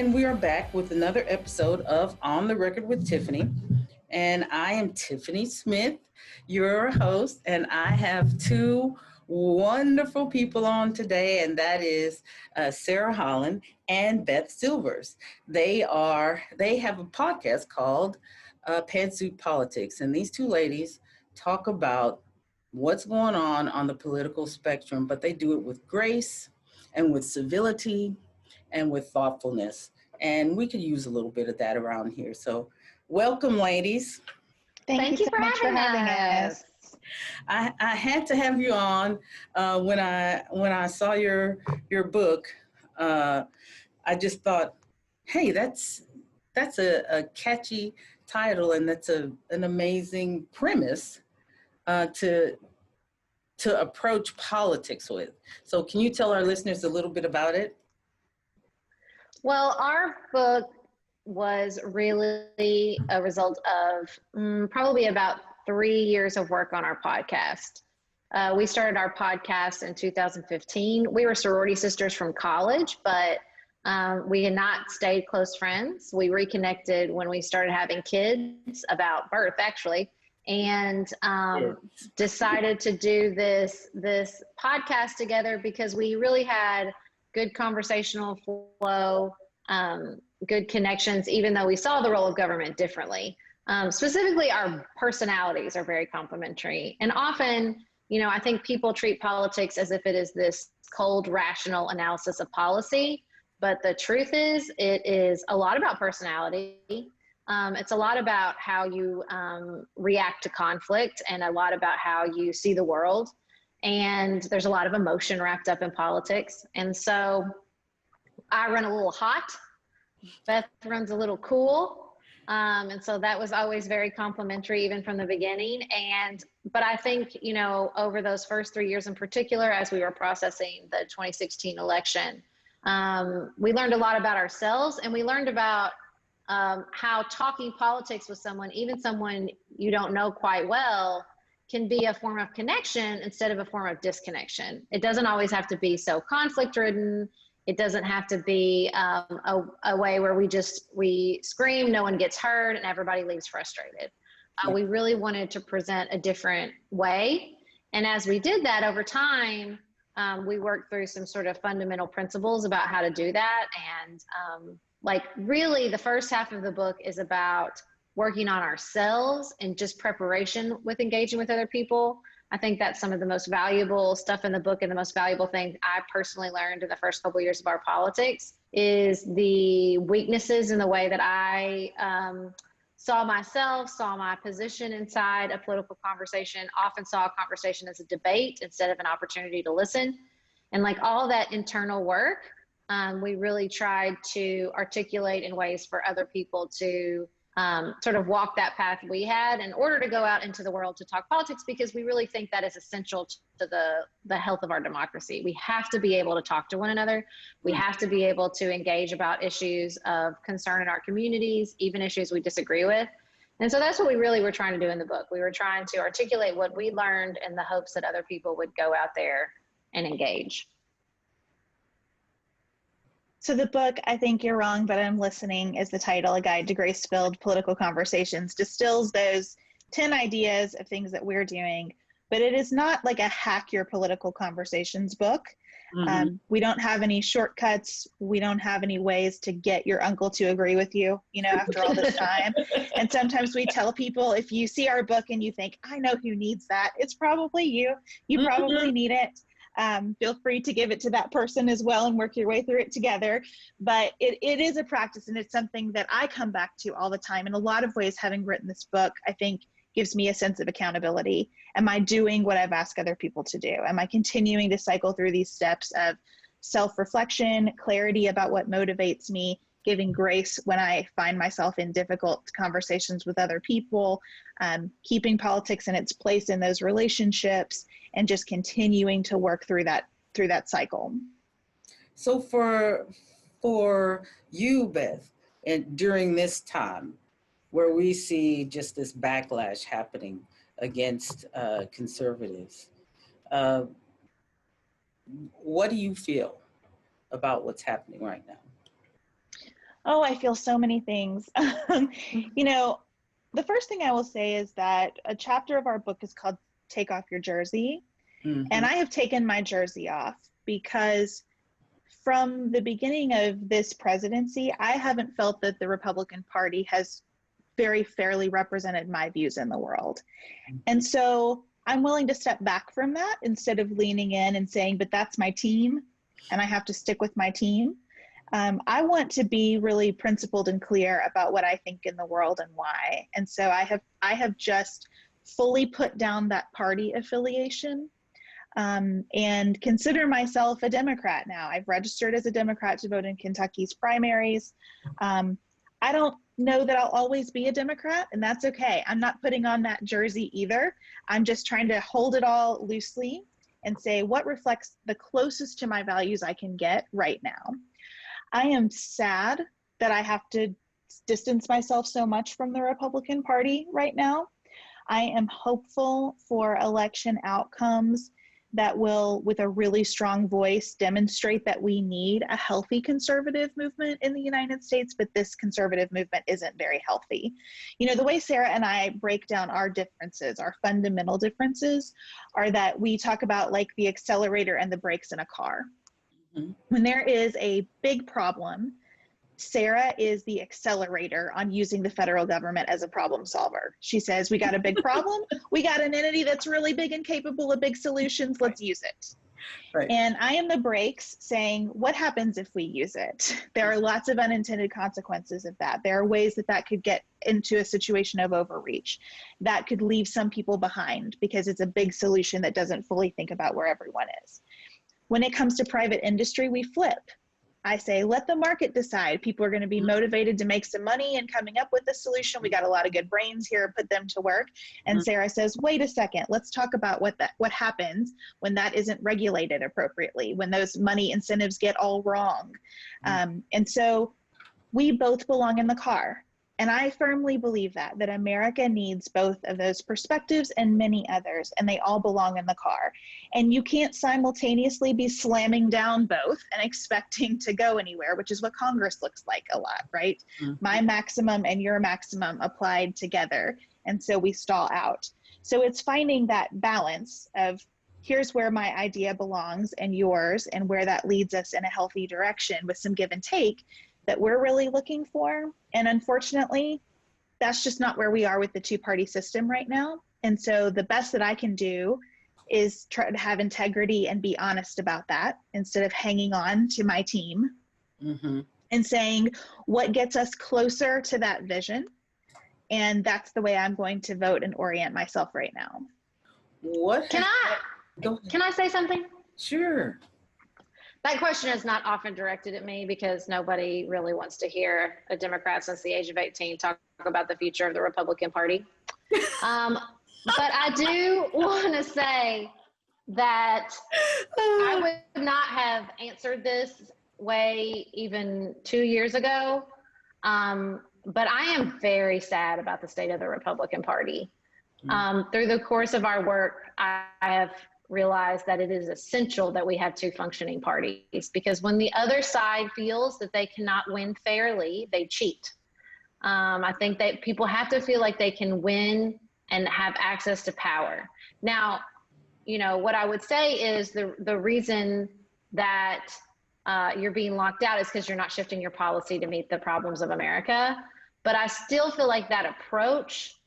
And we are back with another episode of On the Record with Tiffany. And I am Tiffany Smith, your host, and I have two wonderful people on today, and that is Sarah Holland and Beth Silvers. They have a podcast called Pantsuit Politics, and these two ladies talk about what's going on the political spectrum, but they do it with grace and with civility and with thoughtfulness. And we could use a little bit of that around here. So welcome, ladies. Thank you so much for having us. I had to have you on when I saw your book. I just thought, hey, that's a catchy title, and that's an amazing premise to approach politics with. So can you tell our listeners a little bit about it? Well, our book was really a result of probably about 3 years of work on our podcast. We started our podcast in 2015. We were sorority sisters from college, but we had not stayed close friends. We reconnected when we started having kids, about birth actually, and decided to do this podcast together because we really had good conversational flow, good connections, even though we saw the role of government differently. Specifically, our personalities are very complementary. And often, I think people treat politics as if it is this cold, rational analysis of policy. But the truth is, it is a lot about personality. It's a lot about how you react to conflict and a lot about how you see the world. And there's a lot of emotion wrapped up in politics. And so I run a little hot. Beth runs a little cool. And so that was always very complimentary, even from the beginning. But I think, over those first 3 years in particular, as we were processing the 2016 election, we learned a lot about ourselves, and we learned about how talking politics with someone, even someone you don't know quite well, can be a form of connection instead of a form of disconnection. It doesn't always have to be so conflict ridden. It doesn't have to be a way where we scream, no one gets heard, and everybody leaves frustrated. We really wanted to present a different way. And as we did that over time, we worked through some sort of fundamental principles about how to do that. And really the first half of the book is about working on ourselves and just preparation with engaging with other people. I think that's some of the most valuable stuff in the book, and the most valuable thing I personally learned in the first couple of years of our politics is the weaknesses in the way that I saw myself, saw my position inside a political conversation, often saw a conversation as a debate instead of an opportunity to listen. And all that internal work, we really tried to articulate in ways for other people to sort of walk that path we had in order to go out into the world to talk politics, because we really think that is essential to the health of our democracy. We have to be able to talk to one another. We have to be able to engage about issues of concern in our communities, even issues we disagree with. And so that's what we really were trying to do in the book. We were trying to articulate what we learned in the hopes that other people would go out there and engage. So the book, I Think You're Wrong, But I'm Listening, is the title. A Guide to Grace-Filled Political Conversations distills those 10 ideas of things that we're doing, but it is not like a hack your political conversations book. Mm-hmm. We don't have any shortcuts. We don't have any ways to get your uncle to agree with you, after all this time. And sometimes we tell people, if you see our book and you think, I know who needs that, it's probably you. You probably need it. Feel free to give it to that person as well and work your way through it together. But it is a practice, and it's something that I come back to all the time. In a lot of ways, having written this book, I think gives me a sense of accountability. Am I doing what I've asked other people to do? Am I continuing to cycle through these steps of self-reflection, clarity about what motivates me, giving grace when I find myself in difficult conversations with other people, keeping politics in its place in those relationships, and just continuing to work through that cycle. So for you, Beth, and during this time where we see just this backlash happening against conservatives, what do you feel about what's happening right now? Oh, I feel so many things. You know, the first thing I will say is that a chapter of our book is called Take Off Your Jersey. And Mm-hmm. I have taken my jersey off because from the beginning of this presidency, I haven't felt that the Republican Party has very fairly represented my views in the world. And so I'm willing to step back from that instead of leaning in and saying, but that's my team and I have to stick with my team. I want to be really principled and clear about what I think in the world and why. And so I have just fully put down that party affiliation, and consider myself a Democrat now. I've registered as a Democrat to vote in Kentucky's primaries. I don't know that I'll always be a Democrat, and that's okay. I'm not putting on that jersey either. I'm just trying to hold it all loosely and say what reflects the closest to my values I can get right now. I am sad that I have to distance myself so much from the Republican Party right now. I am hopeful for election outcomes that will, with a really strong voice, demonstrate that we need a healthy conservative movement in the United States, but this conservative movement isn't very healthy. You know, the way Sarah and I break down our differences, our fundamental differences, are that we talk about like the accelerator and the brakes in a car. Mm-hmm. When there is a big problem, Sarah is the accelerator on using the federal government as a problem solver. She says, we got a big problem. We got an entity that's really big and capable of big solutions. Let's use it. Right. And I am the brakes saying, what happens if we use it? There are lots of unintended consequences of that. There are ways that that could get into a situation of overreach. That could leave some people behind because it's a big solution that doesn't fully think about where everyone is. When it comes to private industry, we flip. I say, let the market decide. People are going to be motivated to make some money and coming up with a solution. We got a lot of good brains here, put them to work. And Sarah says, wait a second, let's talk about what happens when that isn't regulated appropriately, when those money incentives get all wrong. And so we both belong in the car. And I firmly believe that America needs both of those perspectives and many others, and they all belong in the car. And you can't simultaneously be slamming down both and expecting to go anywhere, which is what Congress looks like a lot, right? Mm-hmm. My maximum and your maximum applied together, and so we stall out. So it's finding that balance of here's where my idea belongs and yours, and where that leads us in a healthy direction with some give and take that we're really looking for. And unfortunately, that's just not where we are with the two-party system right now. And so the best that I can do is try to have integrity and be honest about that instead of hanging on to my team and saying what gets us closer to that vision. And that's the way I'm going to vote and orient myself right now. Can I say something? Sure. That question is not often directed at me because nobody really wants to hear a Democrat since the age of 18 talk about the future of the Republican Party. But I do want to say that I would not have answered this way even 2 years ago. But I am very sad about the state of the Republican Party. Through the course of our work, I have realize that it is essential that we have two functioning parties, because when the other side feels that they cannot win fairly, they cheat. I think that people have to feel like they can win and have access to power. Now, you know, what I would say is the reason that you're being locked out is because you're not shifting your policy to meet the problems of America. But I still feel like that approach,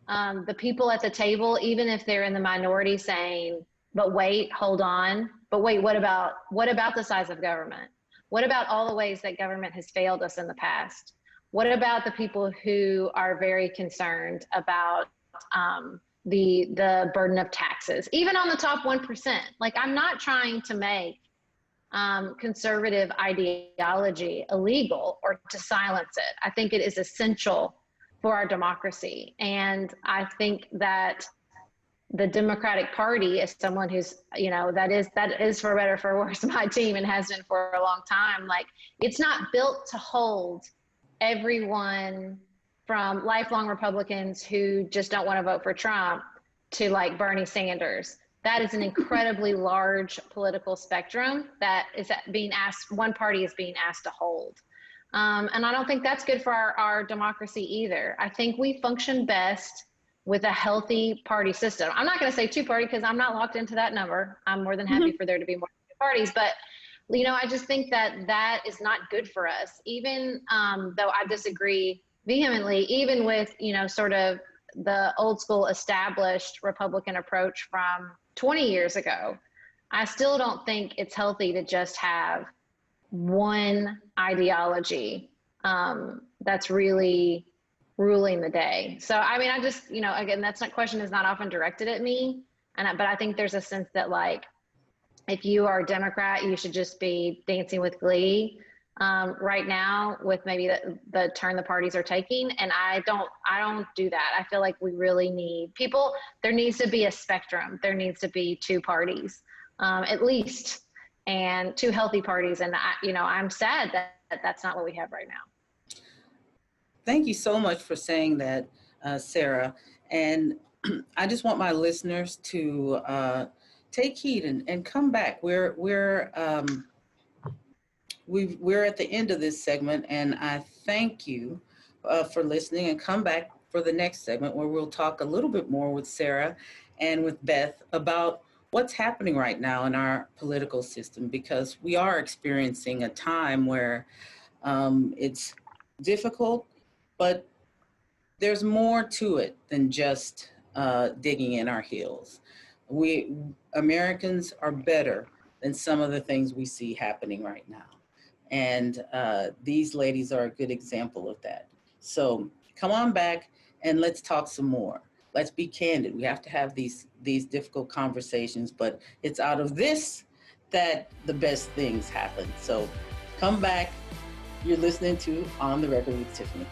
the people at the table, even if they're in the minority, saying, but wait, hold on. But wait, what about the size of government? What about all the ways that government has failed us in the past? What about the people who are very concerned about the burden of taxes, even on the top 1%? Like, I'm not trying to make conservative ideology illegal or to silence it. I think it is essential for our democracy. And I think that the Democratic Party is someone who's, you know, that is for better, for worse, my team, and has been for a long time. Like, it's not built to hold everyone from lifelong Republicans who just don't want to vote for Trump to like Bernie Sanders. That is an incredibly large political spectrum that is being asked, one party is being asked to hold. And I don't think that's good for our democracy either. I think we function best with a healthy party system. I'm not going to say two-party because I'm not locked into that number. I'm more than happy for there to be more than two parties. But, I just think that is not good for us, even though I disagree vehemently, even with, sort of the old school established Republican approach from 20 years ago. I still don't think it's healthy to just have one ideology that's really ruling the day. So, I mean, I just, again, question is not often directed at me. But I think there's a sense that, like, if you are a Democrat, you should just be dancing with glee right now with maybe the turn the parties are taking. And I don't do that. I feel like we really need people. There needs to be a spectrum. There needs to be two parties, at least, and two healthy parties. And I'm sad that that's not what we have right now. Thank you so much for saying that, Sarah. And I just want my listeners to take heed and come back. We're at the end of this segment, and I thank you for listening, and come back for the next segment where we'll talk a little bit more with Sarah and with Beth about what's happening right now in our political system, because we are experiencing a time where it's difficult, but there's more to it than just digging in our heels. We Americans are better than some of the things we see happening right now. And these ladies are a good example of that. So come on back and let's talk some more. Let's be candid. We have to have these difficult conversations, but it's out of this that the best things happen. So come back. You're listening to On the Record with Tiffany.